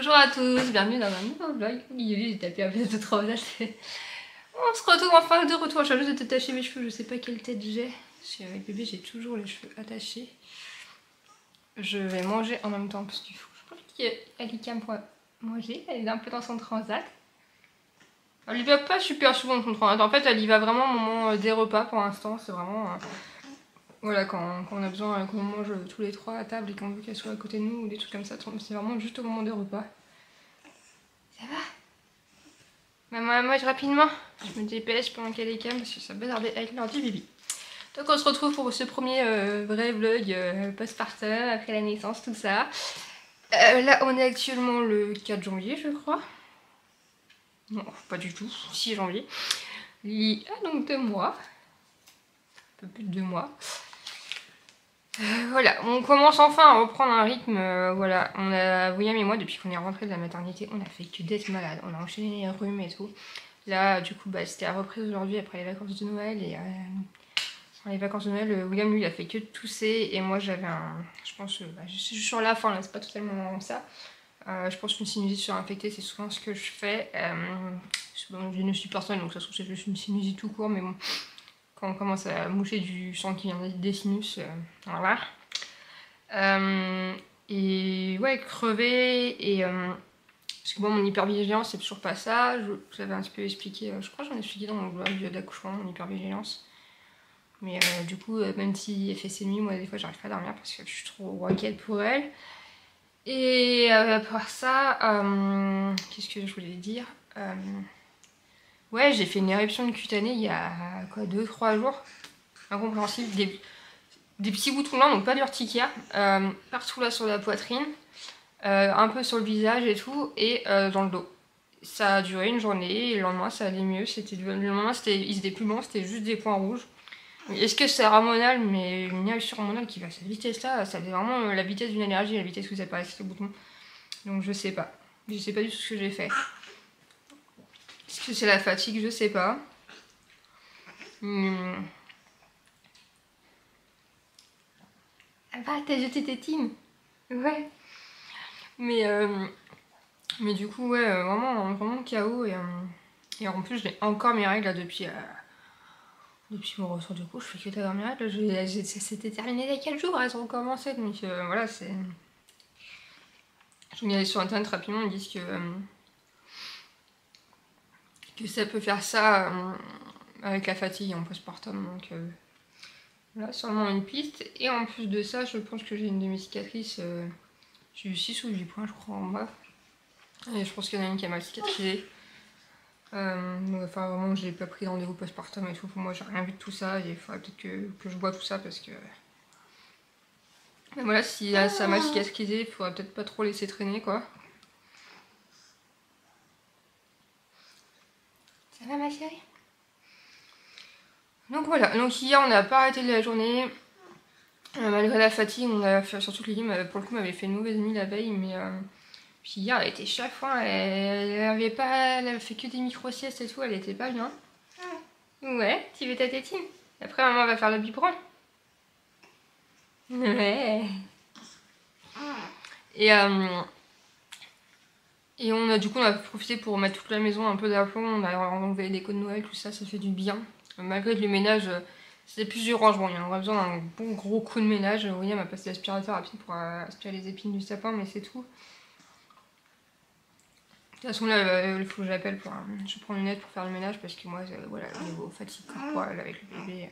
Bonjour à tous, bienvenue dans un nouveau vlog. J'ai tapé un peu de trop là. On se retrouve enfin de retour. Je viens juste de détacher mes cheveux, je sais pas quelle tête j'ai. Avec bébé, j'ai toujours les cheveux attachés. Je vais manger en même temps parce qu'il faut. Je pense qu'Alika me pourra manger. Elle est un peu dans son transat. Elle y va pas super souvent dans son transat. En fait, elle y va vraiment au moment des repas pour l'instant. C'est vraiment. Voilà, quand on a besoin qu'on mange tous les trois à table et qu'on veut qu'elle soit à côté de nous ou des trucs comme ça. C'est vraiment juste au moment des repas. Ça va? Maman, elle mange rapidement. Je me dépêche pendant qu'elle est calme parce que ça va tarder avec l'heure du bibi. Donc on se retrouve pour ce premier vrai vlog postpartum, après la naissance, tout ça. Là on est actuellement le 4 janvier je crois. Non, pas du tout, 6 janvier. Lily a donc 2 mois. Un peu plus de 2 mois. Voilà, on commence enfin à reprendre un rythme. Voilà, on a William et moi, depuis qu'on est rentré de la maternité, on a fait que d'être malade. On a enchaîné les rhumes et tout. Là, du coup, c'était la reprise aujourd'hui après les vacances de Noël. Et les vacances de Noël, William, lui, il a fait que tousser. Et moi, j'avais un. Je pense, je suis sur la fin, là, c'est pas totalement ça. Je pense qu'une sinusite surinfectée, c'est souvent ce que je fais. Bon, je ne suis personne, donc ça se trouve, c'est juste une sinusite tout court, mais bon. Quand on commence à moucher du sang qui vient des sinus, voilà. Et ouais, crever, et parce que bon, mon hypervigilance, c'est toujours pas ça. J'avais un petit peu expliqué, je crois que j'en ai expliqué dans mon vlog d'accouchement, mon hypervigilance. Mais du coup, même si elle fait ses nuits, moi des fois j'arrive pas à dormir parce que je suis trop inquiète pour elle. Et à part ça, qu'est-ce que je voulais dire? Ouais, j'ai fait une éruption de cutanée il y a quoi, 2-3 jours. Incompréhensible. Des petits boutons là, donc pas d'urticaire. Partout là sur la poitrine. Un peu sur le visage et tout. Et dans le dos. Ça a duré une journée et le lendemain ça allait mieux. Le lendemain ils étaient plus bons, c'était juste des points rouges. Est-ce que c'est hormonal? Mais une éruption hormonale qui va à cette vitesse là, ça fait vraiment la vitesse d'une allergie, la vitesse où ça apparaît ces boutons. Donc je sais pas. Je sais pas du tout ce que j'ai fait. Est-ce que c'est la fatigue? Je sais pas. Ah bah, t'as jeté tes teams? Ouais. Mais du coup, ouais, vraiment KO. Et en plus, j'ai encore mes règles là, depuis mon retour du coup. Je fais que d'avoir mes règles. C'était terminé il y a 4 jours, elles ont commencé. Donc voilà, c'est. Je regardais sur internet rapidement, ils disent que ça peut faire ça avec la fatigue en postpartum. Donc voilà, sûrement une piste. Et en plus de ça, je pense que j'ai une de mes cicatrices. J'ai eu 6 ou 8 points, je crois, en bas. Et je pense qu'il y en a une qui a mal cicatrisé. Enfin, vraiment, je n'ai pas pris rendez-vous postpartum et tout. Pour moi, j'ai rien vu de tout ça. Et il faudrait peut-être que je bois tout ça parce que. Mais voilà, si ça a mal cicatrisé, il faudrait peut-être pas trop laisser traîner, quoi. Ça va, ma chérie? Donc voilà, donc hier on n'a pas arrêté de la journée. Malgré la fatigue, on a fait, surtout que Lily, pour le coup, m'avait fait une mauvaise nuit la veille, mais puis hier elle était chafouin, elle avait fait que des micro-siestes et tout, elle était pas bien. Ouais, tu veux ta tétine? Après maman va faire le biberon. Ouais. Et du coup on a profité pour mettre toute la maison un peu d'aplomb, on a enlevé les décos de Noël, tout ça, ça fait du bien. Malgré que le ménage, c'était plus du rangement, il y aurait besoin d'un bon gros coup de ménage. William a passé l'aspirateur rapide pour aspirer les épines du sapin, mais c'est tout. De toute façon là, il faut que j'appelle pour. Je prends une aide pour faire le ménage parce que moi, voilà, au niveau fatigue corporelle avec le bébé.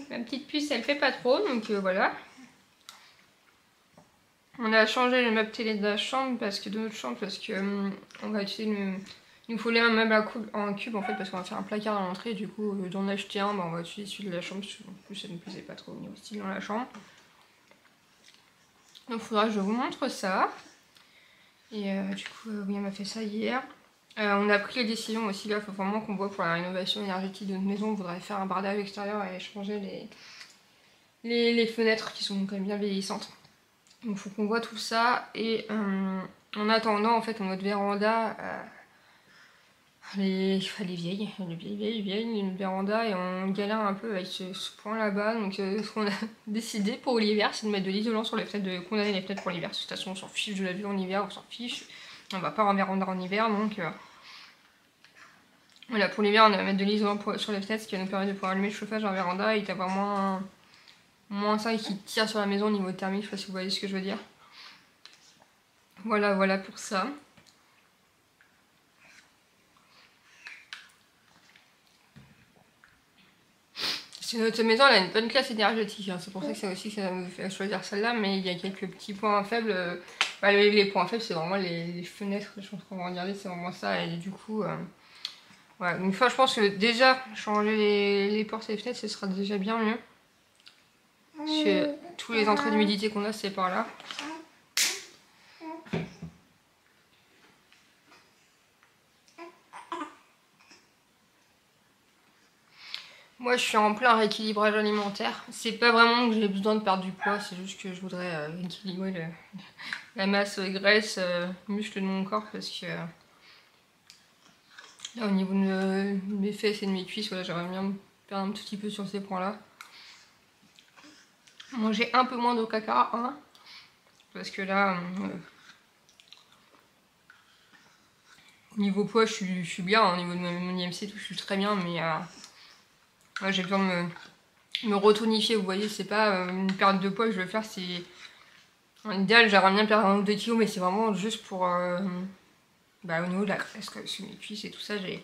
Ma petite puce elle fait pas trop, donc voilà. On a changé le meuble télé de la chambre parce que de notre chambre parce que on va utiliser il nous fallait un meuble en cube en fait parce qu'on va faire un placard à l'entrée. Du coup d'en acheter un, on va utiliser celui de la chambre parce que en plus ça ne me plaisait pas trop au niveau style dans la chambre. Donc il faudra que je vous montre ça. Et du coup William a fait ça hier. On a pris la décision aussi là, il faut vraiment qu'on voit pour la rénovation énergétique de notre maison. On voudrait faire un bardage extérieur et changer les fenêtres qui sont quand même bien vieillissantes. Donc il faut qu'on voit tout ça. Et en attendant, en fait, notre véranda, les vieilles, une véranda, et on galère un peu avec ce point là-bas. Donc ce qu'on a décidé pour l'hiver, c'est de mettre de l'isolant sur les fenêtres, de condamner les fenêtres pour l'hiver. De toute façon, on s'en fiche de la vue en hiver, on s'en fiche. On va pas avoir un véranda en hiver, donc voilà, pour l'hiver, on va mettre de l'isolant sur les fenêtres, ce qui va nous permettre de pouvoir allumer le chauffage en véranda et d'avoir moins ça qui tire sur la maison au niveau thermique. Je sais pas si vous voyez ce que je veux dire. Voilà pour ça. Notre maison, elle a une bonne classe énergétique, hein. C'est pour ça que c'est aussi que ça nous fait choisir celle-là, mais il y a quelques petits points faibles. Bah, les points faibles, c'est vraiment les fenêtres, je pense qu'on va regarder, c'est vraiment ça, et du coup, voilà. Une fois, je pense que déjà, changer les portes et les fenêtres, ce sera déjà bien mieux. Parce que tous les entrées d'humidité qu'on a, c'est par là. Moi, je suis en plein rééquilibrage alimentaire. C'est pas vraiment que j'ai besoin de perdre du poids, c'est juste que je voudrais équilibrer la masse graisse, muscle de mon corps, parce que là, au niveau de mes fesses et de mes cuisses, voilà, j'aimerais bien me perdre un tout petit peu sur ces points-là. Manger un peu moins de caca, hein, parce que là, au niveau poids, je suis bien, au niveau de mon IMC, tout, je suis très bien, mais ouais, j'ai besoin de me retonifier, vous voyez, c'est pas une perte de poids que je veux faire, c'est... En idéal, j'aimerais bien perdre 1 ou 2 kilos, mais c'est vraiment juste pour... bah, au niveau de la graisse, quoi, sur mes cuisses et tout ça, j'ai...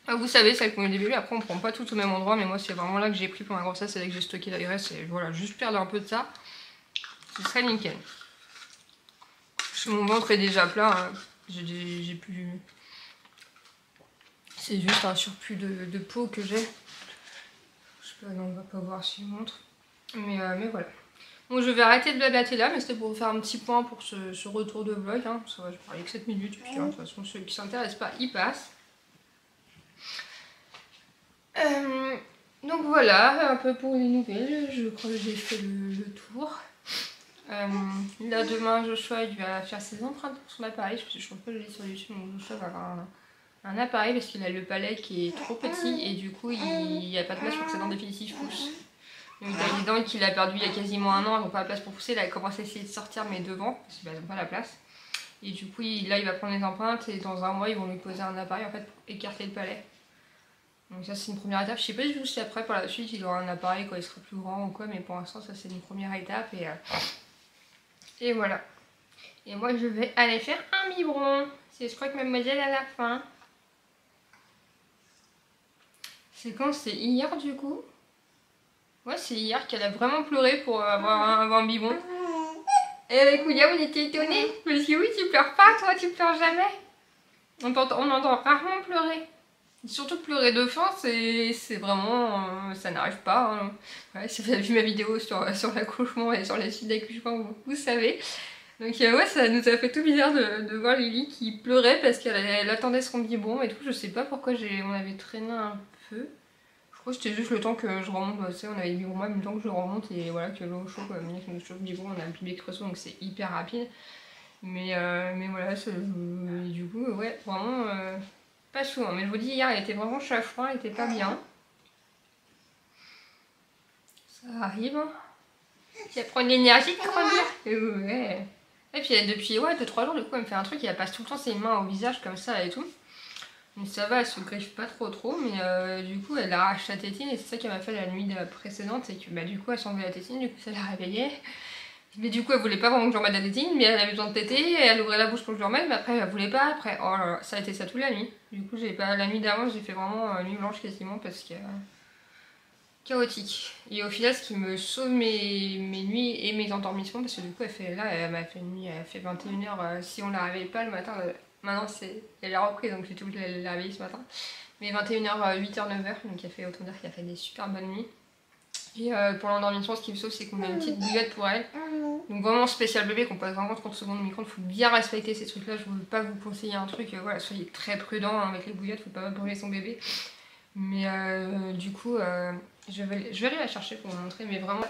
Ah, vous savez, celle qu'on a au début, après on prend pas tout au même endroit, mais moi c'est vraiment là que j'ai pris pour ma grossesse, c'est là que j'ai stocké la graisse, et voilà, juste perdre un peu de ça, ce serait nickel. Parce que mon ventre est déjà plat, hein. J'ai plus... C'est juste un surplus de peau que j'ai. Je sais pas, non, on va pas voir si je montre. Mais voilà. Bon, je vais arrêter de blablater là, mais c'était pour vous faire un petit point pour ce retour de vlog, hein. Ça va, je parlais que 7 minutes, puis hein, de toute façon, ceux qui s'intéressent pas, ils passent. Donc voilà, un peu pour les nouvelles, je crois que j'ai fait le tour. Là demain, Joshua il va faire ses empreintes pour son appareil, je crois que je l'ai sur YouTube, donc Joshua va avoir un appareil parce qu'il a le palais qui est trop petit et du coup il n'y a pas de place pour que ses dents définitives poussent. Donc il a des dents qu'il a perdu il y a quasiment 1 an, elles n'ont pas la place pour pousser, là il commence à essayer de sortir mais devant, parce qu'ils n'ont pas la place. Et du coup là il va prendre les empreintes et dans 1 mois ils vont lui poser un appareil en fait pour écarter le palais. Donc ça c'est une première étape, je sais pas du tout si après par la suite il aura un appareil quand il sera plus grand ou quoi, mais pour l'instant ça c'est une première étape et voilà. Et moi je vais aller faire un biberon, je crois que mademoiselle a la faim. C'est quand? C'est hier du coup? Ouais, c'est hier qu'elle a vraiment pleuré pour avoir un biberon. Et avec William, on était étonnés. Parce que oui, tu pleures pas, toi, tu pleures jamais. On entend rarement pleurer. Surtout que pleurer de faim, c'est vraiment... ça n'arrive pas. Hein. Ouais, si vous avez vu ma vidéo sur l'accouchement et sur la suite d'accouchement, vous savez. Donc ouais, ça nous a fait tout bizarre de voir Lily qui pleurait parce qu'elle attendait son biberon et tout. Je sais pas pourquoi on avait traîné un peu. Je crois que c'était juste le temps que je remonte, bah, tu sais, on avait le biberon en même temps que je remonte et voilà, que l'eau chauffe, on chauffe le biberon, on a un pied expresso donc c'est hyper rapide. Mais voilà, du coup, ouais, vraiment pas souvent. Mais je vous dis, hier, elle était vraiment chafouin, elle était pas bien. Ça arrive. Ça prend de l'énergie de grandir. Ouais. Et puis depuis 2-3 jours, du coup, elle me fait un truc, elle passe tout le temps ses mains au visage comme ça et tout. Donc ça va, elle se griffe pas trop, mais du coup elle arrache sa tétine et c'est ça qu'elle m'a fait la nuit précédente, c'est que bah, du coup elle s'enlevait la tétine, du coup ça l'a réveillée. Mais du coup elle voulait pas vraiment que je remette la tétine, mais elle avait besoin de téter, et elle ouvrait la bouche pour que je le remette, mais après elle voulait pas, après oh là là, ça a été ça toute la nuit. Du coup j'ai pas, la nuit d'avant j'ai fait vraiment nuit blanche quasiment parce que... chaotique. Et au final ce qui me sauve mes nuits et mes endormissements, parce que du coup elle m'a fait une nuit, elle fait 21h, si on la réveille pas le matin... Maintenant, elle a repris, donc j'ai tout la réveiller ce matin. Mais 21h, 8h, 9h, donc autant dire qu'elle a fait des super bonnes nuits. Et pour l'endormissement, ce qui me sauve, c'est qu'on a une petite bouillotte pour elle. Donc vraiment spécial bébé, qu'on passe vraiment 30 secondes au micro-ondes. Il faut bien respecter ces trucs-là. Je ne veux pas vous conseiller un truc. Voilà, soyez très prudents hein, avec les bouillottes, il ne faut pas brûler son bébé. Mais du coup, je vais aller la chercher pour vous montrer, mais vraiment...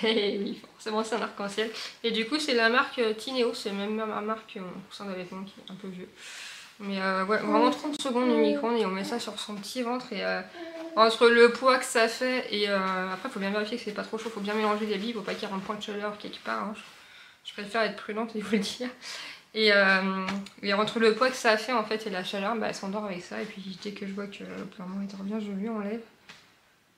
Et oui, forcément c'est un arc-en-ciel. Et du coup c'est la marque Tineo, c'est même ma marque, mon coussin de vêtements qui est un peu vieux. Mais ouais, vraiment 30 secondes du micro-ondes et on met ça sur son petit ventre. Et entre le poids que ça fait et après, il faut bien vérifier que c'est pas trop chaud. Il faut bien mélanger les billes, faut pas qu'il y ait un point de chaleur quelque part. Hein. Je préfère être prudente, il faut le dire. Et entre le poids que ça fait en fait et la chaleur, bah, elle s'endort avec ça. Et puis dès que je vois que clairement il dort bien, je lui enlève.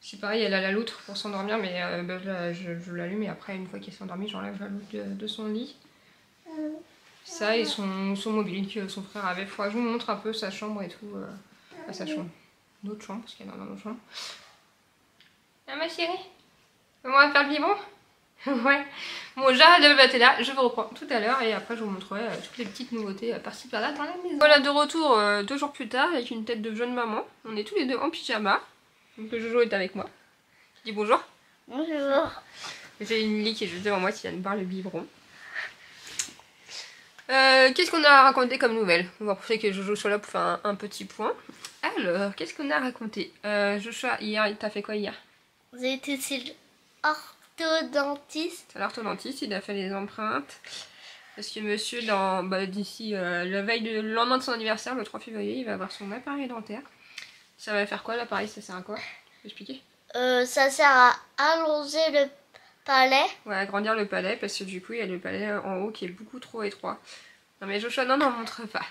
C'est pareil, elle a la loutre pour s'endormir, mais bah, je l'allume et après, une fois qu'elle s'est endormie, j'enlève la loutre de son lit. Ça et son mobile que son frère avait. Faudra que je vous montre un peu sa chambre et tout. Sa chambre. Notre chambre, parce qu'elle est dans notre chambre. Ah ma chérie, on va faire le biberon. Ouais. Bon, j'arrête de me battre là, je vous reprends tout à l'heure et après je vous montrerai toutes les petites nouveautés par-ci par-là dans la maison. Voilà, de retour 2 jours plus tard avec une tête de jeune maman. On est tous les deux en pyjama. Donc le Jojo est avec moi. Je dis bonjour. Bonjour. J'ai une Lily qui est juste devant moi qui vient de boire le biberon. Qu'est-ce qu'on a à raconter comme nouvelle? On va profiter que Jojo soit là pour faire un petit point. Alors, qu'est-ce qu'on a à raconter? Joshua, hier, t'as fait quoi hier? J'ai été chez l'orthodontiste. À l'orthodontiste, il a fait les empreintes. Parce que monsieur, d'ici la veille le lendemain de son anniversaire, le 3 février, il va avoir son appareil dentaire. Ça va faire quoi l'appareil? Ça sert à quoi? Tu peux expliquer? Ça sert à allonger le palais. Ouais, agrandir le palais parce que du coup il y a le palais en haut qui est beaucoup trop étroit. Non mais Joshua, non, montre pas.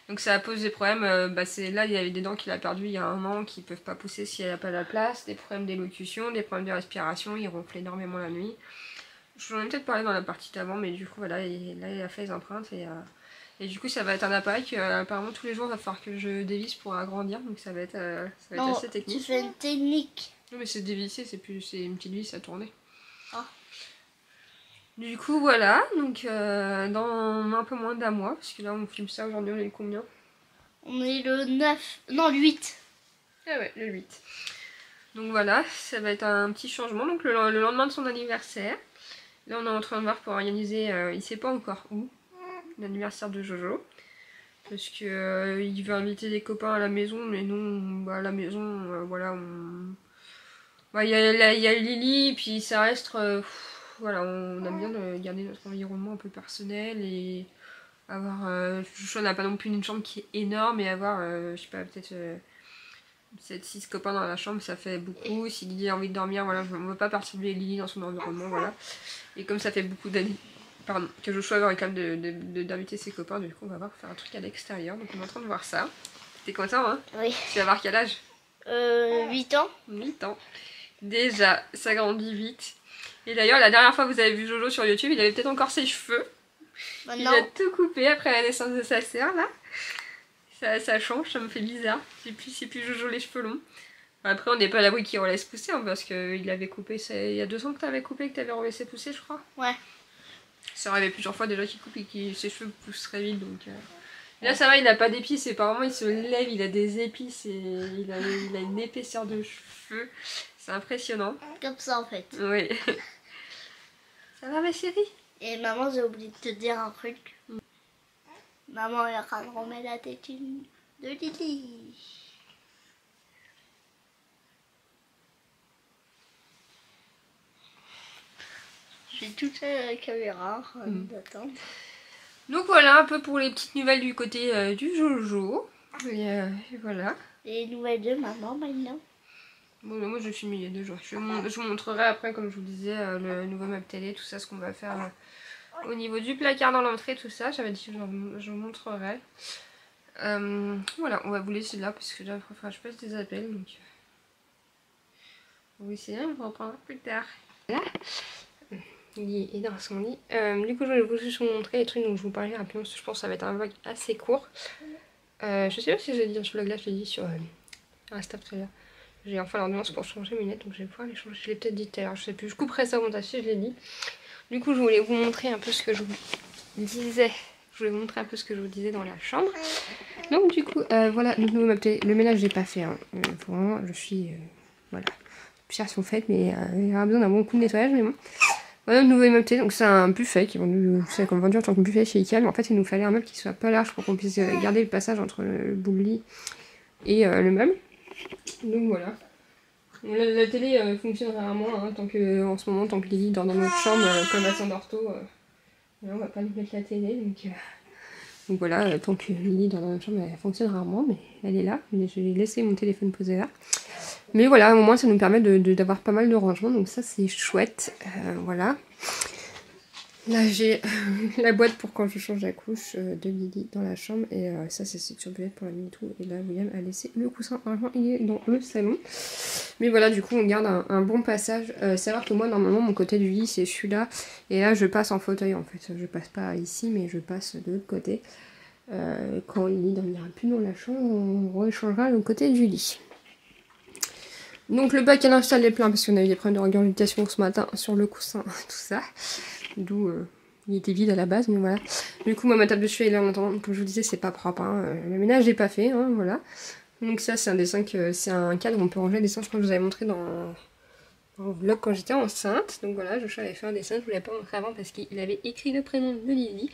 Donc ça pose des problèmes, c'est là il y avait des dents qu'il a perdues il y a un an qui peuvent pas pousser s'il n'y a pas la place, des problèmes d'élocution, des problèmes de respiration, il ronfle énormément la nuit. Je vous en ai peut-être parlé dans la partie d'avant, mais du coup voilà, là il a fait les empreintes et du coup ça va être un appareil que apparemment tous les jours il va falloir que je dévisse pour agrandir, donc ça va être assez technique. Tu fais une technique. Non mais c'est dévisser, c'est une petite vis à tourner. Oh. Du coup voilà, donc dans un peu moins d'un mois, parce que là on filme ça aujourd'hui, on est le combien? On est le 9, non le 8. Ah ouais, le 8. Donc voilà, ça va être un petit changement, donc le lendemain de son anniversaire. Là on est en train de voir pour organiser, il sait pas encore où, l'anniversaire de Jojo. Parce que il veut inviter des copains à la maison, mais nous, à la maison, voilà, il y a Lily, puis ça reste... voilà, on aime bien garder notre environnement un peu personnel et avoir... Joshua n'a pas non plus une chambre qui est énorme et avoir, je sais pas, peut-être 7-6 copains dans la chambre, ça fait beaucoup. Si Lily a envie de dormir, voilà, on ne veut pas perturber Lily dans son environnement, voilà. Et comme ça fait beaucoup d'années que Joshua a quand même d'inviter ses copains, du coup on va voir faire un truc à l'extérieur, donc on est en train de voir ça. T'es content, hein? Oui. Tu vas voir quel âge? 8 ans. 8 ans. Déjà, ça grandit vite. Et d'ailleurs, la dernière fois que vous avez vu Jojo sur YouTube, il avait peut-être encore ses cheveux. Maintenant. Il a tout coupé après la naissance de sa sœur, là. Ça change, ça me fait bizarre. C'est plus Jojo les cheveux longs. Après, on n'est pas à l'abri qu'il relaisse pousser, hein, parce qu'il avait coupé... Il y a 2 ans que tu avais coupé, que tu avais relaissé pousser, je crois. Ouais. Ça arrivait plusieurs fois déjà qu'il coupe et que ses cheveux poussent très vite, donc... Là ça va, il n'a pas d'épices et apparemment il se lève, il a des épices et il a une épaisseur de cheveux. C'est impressionnant. Comme ça en fait. Oui. Ça va ma chérie? Et maman, j'ai oublié de te dire un truc. Maman est en train de remettre la tétine de Lily. Je suis toute seule à la caméra en train d'attendre. Donc voilà un peu pour les petites nouvelles du côté du Jojo. Et voilà. Les nouvelles de maman maintenant. Bon, moi je filme il y a 2 jours. Je vous montrerai après, comme je vous disais, le nouveau meuble télé, tout ça, ce qu'on va faire au niveau du placard dans l'entrée, tout ça. J'avais dit que je vous montrerai. Voilà, on va vous laisser là parce que là, je passe des appels. Donc, oui, c'est bien, on reprendra plus tard. Voilà. Il est dans son lit. Du coup, je vais vous montrer les trucs dont je vous parlais rapidement parce que je pense que ça va être un vlog assez court. Je sais pas si j'ai dit sur le vlog là, je l'ai dit sur Insta tout à l'heure. J'ai enfin l'ordonnance pour changer mes lunettes, donc je vais pouvoir les changer. Je l'ai peut-être dit tout à l'heure, je sais plus. Je couperai ça au montage si je l'ai dit. Du coup, je voulais vous montrer un peu ce que je vous disais. Je voulais vous montrer un peu ce que je vous disais dans la chambre. Donc, du coup, voilà, le ménage, j'ai pas fait. Hein. Vraiment, je suis. Voilà. Les poussières sont faites, mais il y aura besoin d'un bon coup de nettoyage, mais bon. Voilà, le nouveau meuble télé, donc c'est un buffet qui est vendu en tant que buffet chez Ikea. Mais en fait, il nous fallait un meuble qui soit pas large pour qu'on puisse garder le passage entre le bout de lit et le meuble. Donc voilà. La télé fonctionne rarement, hein, en ce moment, tant que Lily dort dans notre chambre, comme elle s'endort tôt, on va pas lui mettre la télé. Donc Donc voilà, tant que Lily dans la chambre, elle fonctionne rarement, mais elle est là. J'ai laissé mon téléphone posé là. Mais voilà, au moins ça nous permet d'avoir pas mal de rangement, donc ça c'est chouette. Voilà. Là j'ai la boîte pour quand je change la couche de Lily dans la chambre, et ça c'est turbulette pour la nuit et tout. Et là William a laissé le coussin argent, il est dans le salon. Mais voilà, du coup on garde un bon passage. Savoir que moi normalement mon côté du lit c'est celui-là, et là je passe en fauteuil en fait. Je passe pas ici, mais je passe de l'autre côté. Quand Lily dormira plus dans la chambre, on rechangera le côté du lit. Donc le bac à linge sale est plein parce qu'on a eu des problèmes de régurgitation ce matin sur le coussin, tout ça. D'où il était vide à la base, mais voilà. Du coup moi ma table de chevet est là en attendant, comme je vous disais c'est pas propre, hein. Le ménage n'est pas fait, hein, voilà. Donc ça c'est un dessin c'est un cadre où on peut ranger les dessins, je crois que je vous avais montré dans le vlog quand j'étais enceinte. Donc voilà, Joshua avait fait un dessin, je vous l'avais pas montré avant parce qu'il avait écrit le prénom de Lily.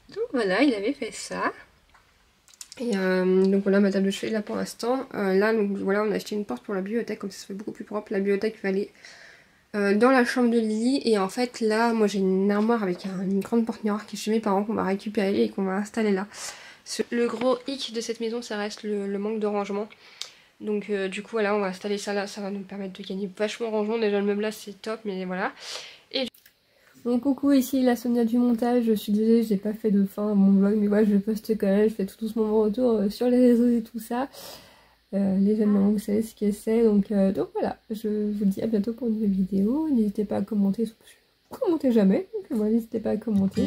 Donc voilà, il avait fait ça. Et donc voilà ma table de chevet là pour l'instant. Là donc voilà, on a acheté une porte pour la bibliothèque, comme ça se fait beaucoup plus propre. La bibliothèque va aller dans la chambre de Lily, et en fait là moi j'ai une armoire avec une grande porte miroir qui est chez mes parents qu'on va récupérer et qu'on va installer là. Le gros hic de cette maison ça reste le manque de rangement. Donc du coup voilà, on va installer ça là, ça va nous permettre de gagner vachement en rangement. Déjà le meuble là c'est top, mais voilà. Et donc coucou, ici la Sonia du montage, je suis désolée, j'ai pas fait de fin à mon vlog, mais voilà, je poste quand même, je fais tout doucement mon retour sur les réseaux et tout ça. Les jeunes mamans, vous savez ce que c'est, donc voilà, je vous dis à bientôt pour une nouvelle vidéo. N'hésitez pas à commenter, commentez jamais, donc voilà, n'hésitez pas à commenter,